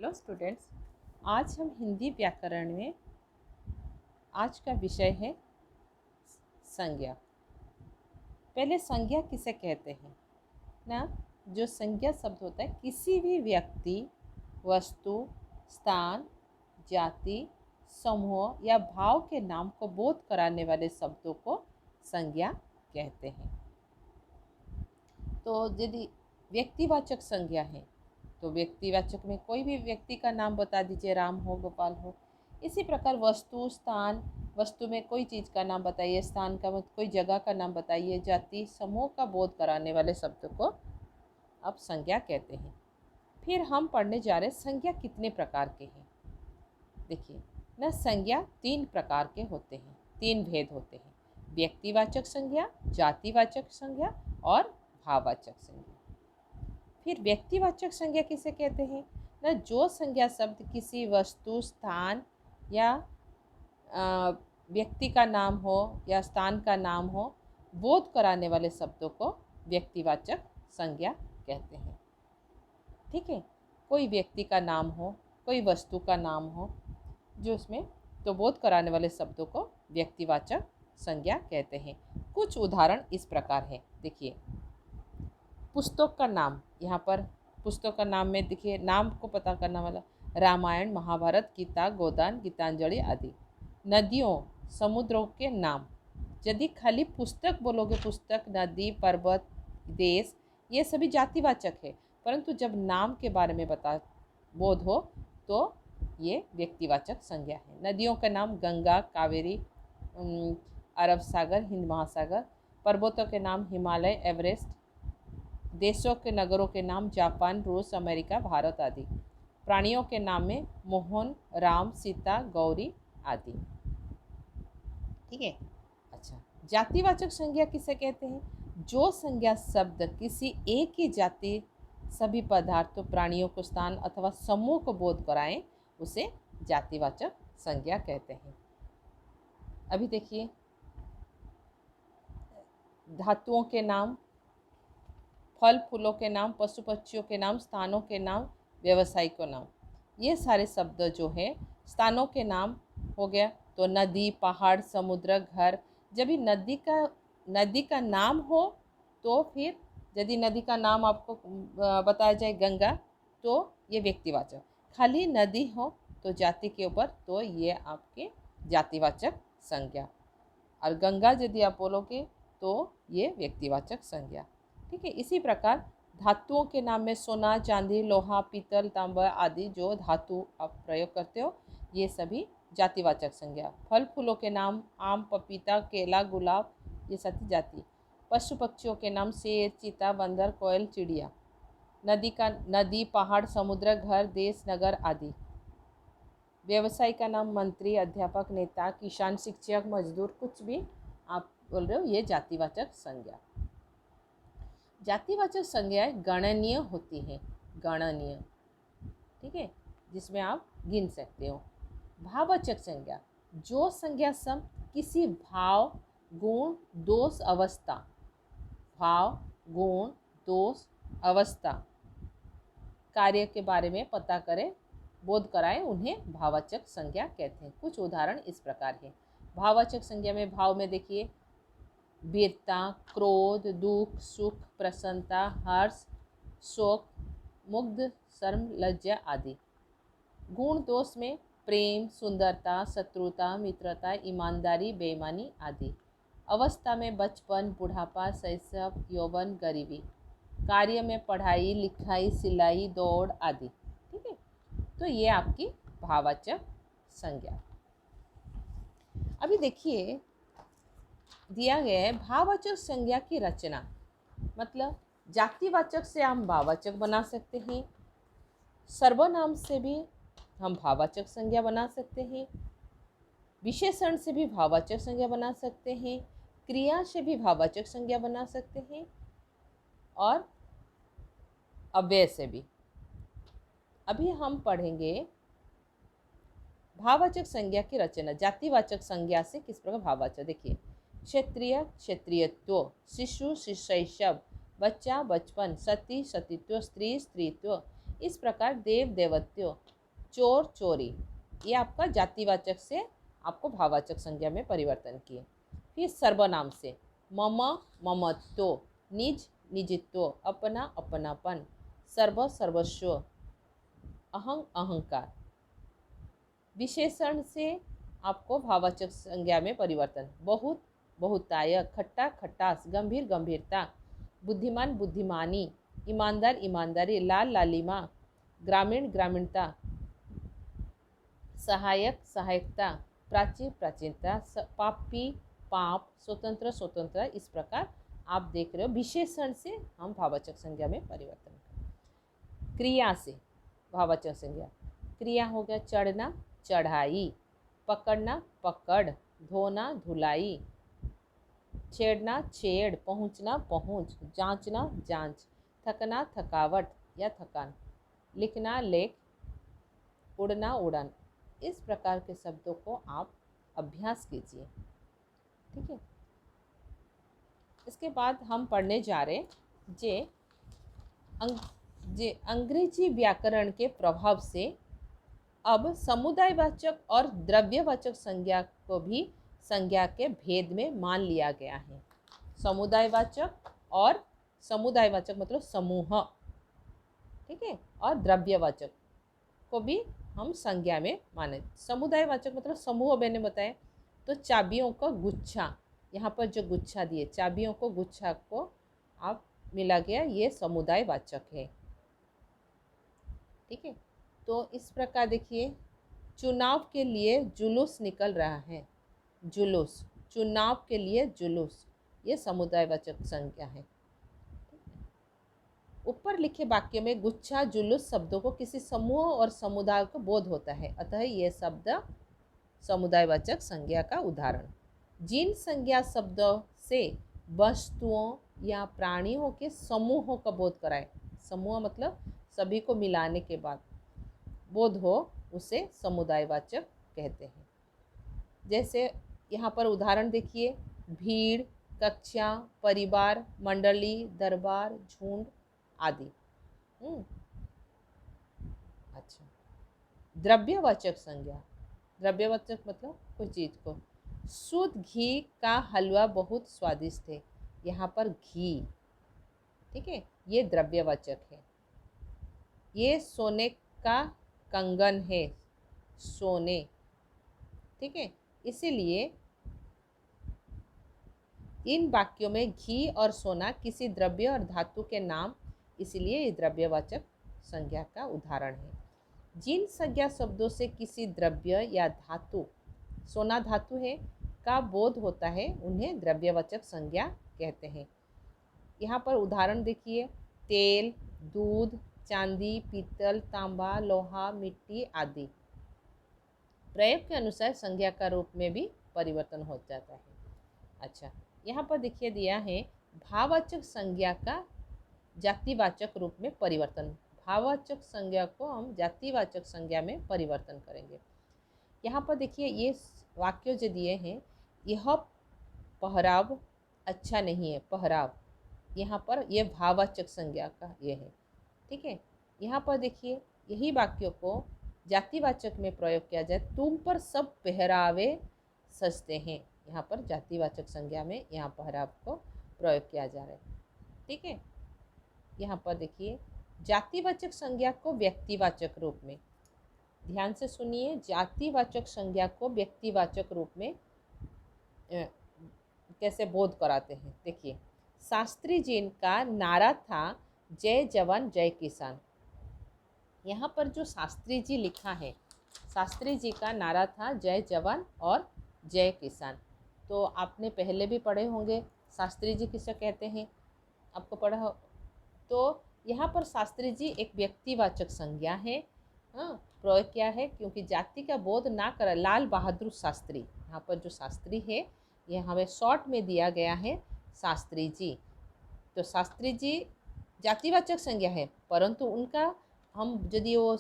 Hello students, आज हम हिंदी व्याकरण में आज का विषय है संज्ञा। पहले संज्ञा किसे कहते हैं ना। जो संज्ञा शब्द होता है किसी भी व्यक्ति, वस्तु, स्थान, जाति, समूह या भाव के नाम को बोध कराने वाले शब्दों को संज्ञा कहते हैं। तो यदि व्यक्तिवाचक संज्ञा है तो व्यक्तिवाचक में कोई भी व्यक्ति का नाम बता दीजिए, राम हो, गोपाल हो। इसी प्रकार वस्तु, स्थान, वस्तु में कोई चीज़ का नाम बताइए, स्थान का कोई जगह का नाम बताइए, जाति, समूह का बोध कराने वाले शब्द को अब संज्ञा कहते हैं। फिर हम पढ़ने जा रहे संज्ञा कितने प्रकार के हैं। देखिए न, संज्ञा 3 प्रकार के होते हैं, 3 भेद होते हैं। व्यक्तिवाचक संज्ञा, जातिवाचक संज्ञा और भाववाचक संज्ञा। फिर व्यक्तिवाचक संज्ञा किसे कहते हैं न, जो संज्ञा शब्द किसी वस्तु, स्थान या व्यक्ति का नाम हो या स्थान का नाम हो, बोध कराने वाले शब्दों को व्यक्तिवाचक संज्ञा कहते हैं। ठीक है, कोई व्यक्ति का नाम हो, कोई वस्तु का नाम हो जो उसमें, तो बोध कराने वाले शब्दों को व्यक्तिवाचक संज्ञा कहते हैं। कुछ उदाहरण इस प्रकार है। देखिए, पुस्तक का नाम, यहाँ पर पुस्तक का नाम में देखिए नाम को पता करने वाला रामायण, महाभारत, गीता, गोदान, गीतांजलि आदि। नदियों, समुद्रों के नाम, यदि खाली पुस्तक बोलोगे, पुस्तक, नदी, पर्वत, देश, ये सभी जातिवाचक है, परंतु जब नाम के बारे में बता बोध हो तो ये व्यक्तिवाचक संज्ञा है। नदियों का नाम गंगा, कावेरी, अरब सागर, हिंद महासागर। पर्वतों के नाम हिमालय, एवरेस्ट। देशों के नगरों के नाम जापान, रूस, अमेरिका, भारत आदि। प्राणियों के नाम में मोहन, राम, सीता, गौरी आदि। ठीक है। अच्छा, जातिवाचक संज्ञा किसे कहते हैं? जो संज्ञा शब्द किसी एक ही जाति, सभी पदार्थों, प्राणियों को, स्थान अथवा समूह को बोध कराएं, उसे जातिवाचक संज्ञा कहते हैं। अभी देखिए, धातुओं के नाम, फल फूलों के नाम, पशु पक्षियों के नाम, स्थानों के नाम, व्यवसायिकों नाम। ये सारे शब्द जो है, स्थानों के नाम हो गया तो नदी, पहाड़, समुद्र, घर। जब भी नदी का नाम हो तो फिर यदि नदी का नाम आपको बताया जाए गंगा, तो ये व्यक्तिवाचक। खाली नदी हो तो जाति के ऊपर, तो ये आपके जातिवाचक संज्ञा। और गंगा यदि आप बोलोगे तो ये व्यक्तिवाचक संज्ञा। ठीक है। इसी प्रकार धातुओं के नाम में सोना, चांदी, लोहा, पीतल, तांबा आदि जो धातु आप प्रयोग करते हो, ये सभी जातिवाचक संज्ञा। फल फूलों के नाम आम, पपीता, केला, गुलाब, ये सभी जाति। पशु पक्षियों के नाम शेर, चीता, बंदर, कोयल, चिड़िया। नदी, पहाड़, समुद्र, घर, देश, नगर आदि। व्यवसाय का नाम मंत्री, अध्यापक, नेता, किसान, शिक्षक, मजदूर, कुछ भी आप बोल रहे हो, ये जातिवाचक संज्ञा। जातिवाचक संज्ञाएं गणनीय होती हैं, गणनीय। ठीक है, जिसमें आप गिन सकते हो। भाववाचक संज्ञा, जो संज्ञा शब्द किसी भाव, गुण, दोष, अवस्था, भाव, गुण, दोष, अवस्था, कार्य के बारे में पता करें, बोध कराएं, उन्हें भाववाचक संज्ञा कहते हैं। कुछ उदाहरण इस प्रकार है। भाववाचक संज्ञा में भाव में देखिए, वीरता, क्रोध, दुख, सुख, प्रसन्नता, हर्ष, शोक, मुग्ध, शर्म, लज्जा आदि। गुण दोष में प्रेम, सुंदरता, शत्रुता, मित्रता, ईमानदारी, बेईमानी आदि। अवस्था में बचपन, बुढ़ापा, शैशव, यौवन, गरीबी। कार्य में पढ़ाई, लिखाई, सिलाई, दौड़ आदि। ठीक है, तो ये आपकी भाववाचक संज्ञा। अभी देखिए, दिया गया है भाववाचक संज्ञा की रचना। मतलब जातिवाचक से हम भाववाचक बना सकते हैं, सर्वनाम से भी हम भाववाचक संज्ञा बना सकते हैं, विशेषण से भी भाववाचक संज्ञा बना सकते हैं, क्रिया से भी भाववाचक संज्ञा बना सकते हैं, और अव्यय से भी। अभी हम पढ़ेंगे भाववाचक संज्ञा की रचना। जातिवाचक संज्ञा से किस प्रकार भाववाचक। देखिए, क्षत्रिय, क्षत्रियत्व, शिशु, शैशव, बच्चा, बचपन, सती, सतीत्व, स्त्री, स्त्रीत्व, इस प्रकार देव देवत्यो, चोर चोरी, ये आपका जातिवाचक से आपको भाववाचक संज्ञा में परिवर्तन किए। फिर सर्वनाम से मम ममत्व, निज निजित्व, अपना अपनापन, सर्व सर्वस्व, अहं अहंकार। विशेषण से आपको भाववाचक संज्ञा में परिवर्तन, बहुत बहुतायक, खट्टा खट्टास, गंभीर गंभीरता, बुद्धिमान बुद्धिमानी, ईमानदार ईमानदारी, लाल लालिमा, ग्रामीण ग्रामीणता, सहायक सहायकता, प्राची प्राचीनता, पापी पाप, स्वतंत्र स्वतंत्र। इस प्रकार आप देख रहे हो विशेषण से हम भाववाचक संज्ञा में परिवर्तन करें। क्रिया से भाववाचक संज्ञा, क्रिया हो गया चढ़ना चढ़ाई, पकड़ना पकड़, धोना धुलाई, छेड़ना छेड़, पहुंचना पहुंच, जांचना जांच, थकना थकावट या थकान, लिखना लेख, उड़ना उड़ान। इस प्रकार के शब्दों को आप अभ्यास कीजिए। ठीक है। इसके बाद हम पढ़ने जा रहे जे अंग्रेजी व्याकरण के प्रभाव से अब समुदायवाचक और द्रव्यवाचक संज्ञा को भी संज्ञा के भेद में मान लिया गया है। समुदायवाचक और समुदायवाचक मतलब समूह, ठीक है, और द्रव्यवाचक को भी हम संज्ञा में माने। समुदायवाचक मतलब समूह मैंने बताया, तो चाबियों का गुच्छा, यहाँ पर जो गुच्छा दिए चाबियों को गुच्छा को आप मिला गया, ये समुदायवाचक है। ठीक है। तो इस प्रकार देखिए, चुनाव के लिए जुलूस निकल रहा है, जुलूस, चुनाव के लिए जुलूस, ये समुदायवाचक संज्ञा है। ऊपर लिखे वाक्य में गुच्छा जुलूस शब्दों को किसी समूह और समुदाय को बोध होता है, अतः ये शब्द समुदायवाचक संज्ञा का उदाहरण। जिन संज्ञा शब्दों से वस्तुओं या प्राणियों के समूहों का बोध कराए, समूह मतलब सभी को मिलाने के बाद बोध हो, उसे समुदायवाचक कहते हैं। जैसे यहाँ पर उदाहरण देखिए, भीड़, कक्षा, परिवार, मंडली, दरबार, झुंड आदि। अच्छा, द्रव्यवाचक संज्ञा, द्रव्यवाचक मतलब कोई चीज़ को, शुद्ध घी का हलवा बहुत स्वादिष्ट है, यहाँ पर घी, ठीक है, ये द्रव्यवाचक है। ये सोने का कंगन है, सोने, ठीक है। इसीलिए इन वाक्यों में घी और सोना किसी द्रव्य और धातु के नाम, इसलिए ये द्रव्यवाचक संज्ञा का उदाहरण है। जिन संज्ञा शब्दों से किसी द्रव्य या धातु, सोना धातु है, का बोध होता है, उन्हें द्रव्यवाचक संज्ञा कहते हैं। यहाँ पर उदाहरण देखिए, तेल, दूध, चांदी, पीतल, तांबा, लोहा, मिट्टी आदि। प्रयोग के अनुसार संज्ञा का रूप में भी परिवर्तन हो जाता है। अच्छा, यहाँ पर देखिए दिया है भाववाचक संज्ञा का जातिवाचक रूप में परिवर्तन। भाववाचक संज्ञा को हम जातिवाचक संज्ञा में परिवर्तन करेंगे। यहाँ पर देखिए ये वाक्य जो दिए हैं, यह पहराव अच्छा नहीं है, पहराव, यहाँ पर यह भाववाचक संज्ञा का ये है। ठीक है। यहाँ पर देखिए यही वाक्यों को जातिवाचक में प्रयोग किया जाए, तुम पर सब पहरावे सजते हैं, यहाँ पर जातिवाचक संज्ञा में यहाँ पहराव को प्रयोग किया जा रहा है। ठीक है। यहाँ पर देखिए जातिवाचक संज्ञा को व्यक्तिवाचक रूप में, ध्यान से सुनिए, जातिवाचक संज्ञा को व्यक्तिवाचक रूप में कैसे बोध कराते हैं। देखिए, शास्त्री जी का नारा था जय जवान जय किसान। यहाँ पर जो शास्त्री जी लिखा है, शास्त्री जी का नारा था जय जवान और जय किसान। तो आपने पहले भी पढ़े होंगे शास्त्री जी किसे कहते हैं, आपको पढ़ा हो। तो यहाँ पर शास्त्री जी एक व्यक्तिवाचक संज्ञा है, हाँ, प्रयोग किया है, क्योंकि जाति का बोध ना कर। लाल बहादुर शास्त्री, यहाँ पर जो शास्त्री है ये हमें शॉर्ट में दिया गया है शास्त्री जी। तो शास्त्री जी जातिवाचक संज्ञा है, परंतु उनका हम यदि वो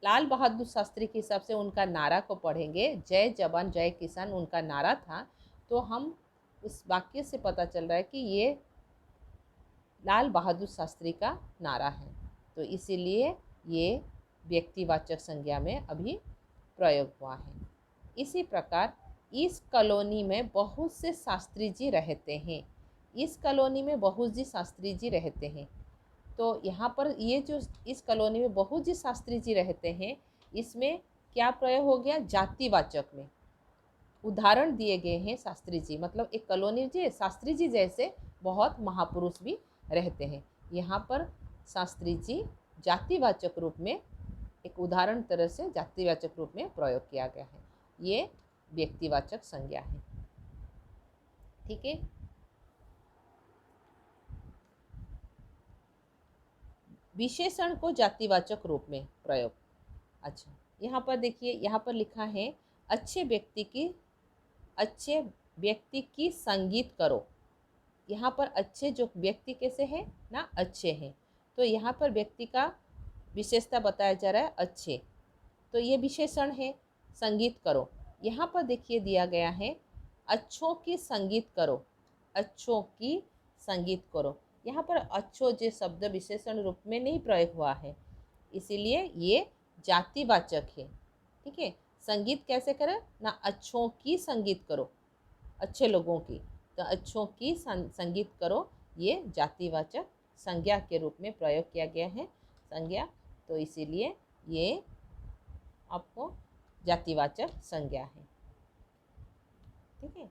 लाल बहादुर शास्त्री के हिसाब से उनका नारा को पढ़ेंगे, जय जवान जय किसान उनका नारा था, तो हम उस वाक्य से पता चल रहा है कि ये लाल बहादुर शास्त्री का नारा है। तो इसीलिए ये व्यक्तिवाचक संज्ञा में अभी प्रयोग हुआ है। इसी प्रकार इस कॉलोनी में बहुत से शास्त्री जी रहते हैं। इस कॉलोनी में बहुत जी शास्त्री जी रहते हैं। तो यहाँ पर ये जो इस कॉलोनी में बहुत जी शास्त्री जी रहते हैं, इसमें क्या प्रयोग हो गया? जातिवाचक में उदाहरण दिए गए हैं शास्त्री जी, मतलब एक कॉलोनी जी शास्त्री जी जैसे बहुत महापुरुष भी रहते हैं। यहाँ पर शास्त्री जी जातिवाचक रूप में एक उदाहरण तरह से जातिवाचक रूप में प्रयोग किया गया है। ये व्यक्तिवाचक संज्ञा है। ठीक है। विशेषण को जातिवाचक रूप में प्रयोग। अच्छा, यहाँ पर देखिए, यहाँ पर लिखा है अच्छे व्यक्ति की संगीत करो। यहाँ पर अच्छे जो व्यक्ति कैसे है ना, अच्छे हैं। तो यहाँ पर व्यक्ति का विशेषता बताया जा रहा है अच्छे, तो ये विशेषण है। संगीत करो, यहाँ पर देखिए दिया गया है अच्छों की संगीत करो, अच्छों की संगीत करो। यहाँ पर अच्छो जो शब्द विशेषण रूप में नहीं प्रयोग हुआ है, इसीलिए ये जातिवाचक है। ठीक है। संगीत कैसे करें ना, अच्छों की संगीत करो, अच्छे लोगों की, तो अच्छों की संगीत करो, ये जातिवाचक संज्ञा के रूप में प्रयोग किया गया है संज्ञा, तो इसीलिए ये आपको जातिवाचक संज्ञा है। ठीक है।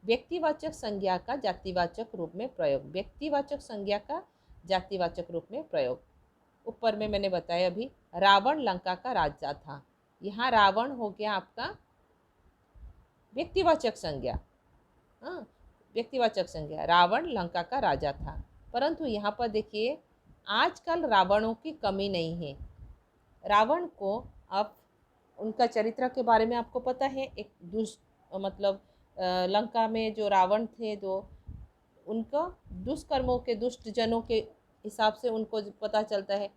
व्यक्तिवाचक संज्ञा का जातिवाचक रूप में प्रयोग। व्यक्तिवाचक संज्ञा का जातिवाचक रूप में प्रयोग ऊपर में मैंने बताया अभी, रावण लंका का राजा था। यहाँ रावण हो गया आपका व्यक्तिवाचक संज्ञा। हाँ, व्यक्तिवाचक संज्ञा, रावण लंका का राजा था। परंतु यहाँ पर देखिए आजकल रावणों की कमी नहीं है। रावण को आप उनका चरित्र के बारे में आपको पता है, एक दुष्ट मतलब लंका में जो रावण थे, जो उनका दुष्कर्मों के दुष्ट जनों के हिसाब से उनको पता चलता है।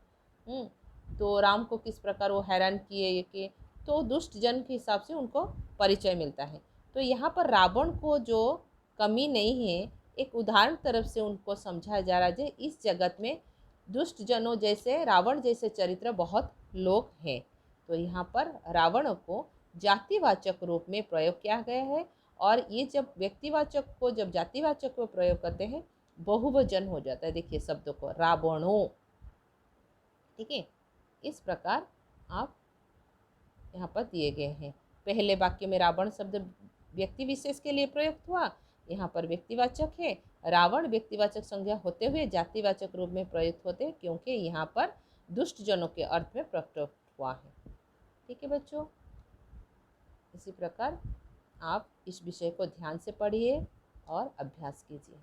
तो राम को किस प्रकार वो हैरान किए ये कि, तो दुष्ट जन के हिसाब से उनको परिचय मिलता है। तो यहाँ पर रावण को जो कमी नहीं है, एक उदाहरण तरफ से उनको समझाया जा रहा है। इस जगत में दुष्ट जनों जैसे रावण जैसे चरित्र बहुत लोग हैं। तो यहाँ पर रावण को जातिवाचक रूप में प्रयोग किया गया है। और ये जब व्यक्तिवाचक को जब जातिवाचक में प्रयोग करते हैं, बहुवचन हो जाता है। देखिए शब्द को रावणों। ठीक है। इस प्रकार आप यहाँ पर दिए गए हैं। पहले वाक्य में रावण शब्द व्यक्ति विशेष के लिए प्रयुक्त हुआ, यहाँ पर व्यक्तिवाचक है। रावण व्यक्तिवाचक संज्ञा होते हुए जातिवाचक रूप में प्रयुक्त होते हैं, क्योंकि यहाँ पर दुष्ट जनों के अर्थ में प्रयुक्त हुआ है। ठीक है बच्चों, इसी प्रकार आप इस विषय को ध्यान से पढ़िए और अभ्यास कीजिए।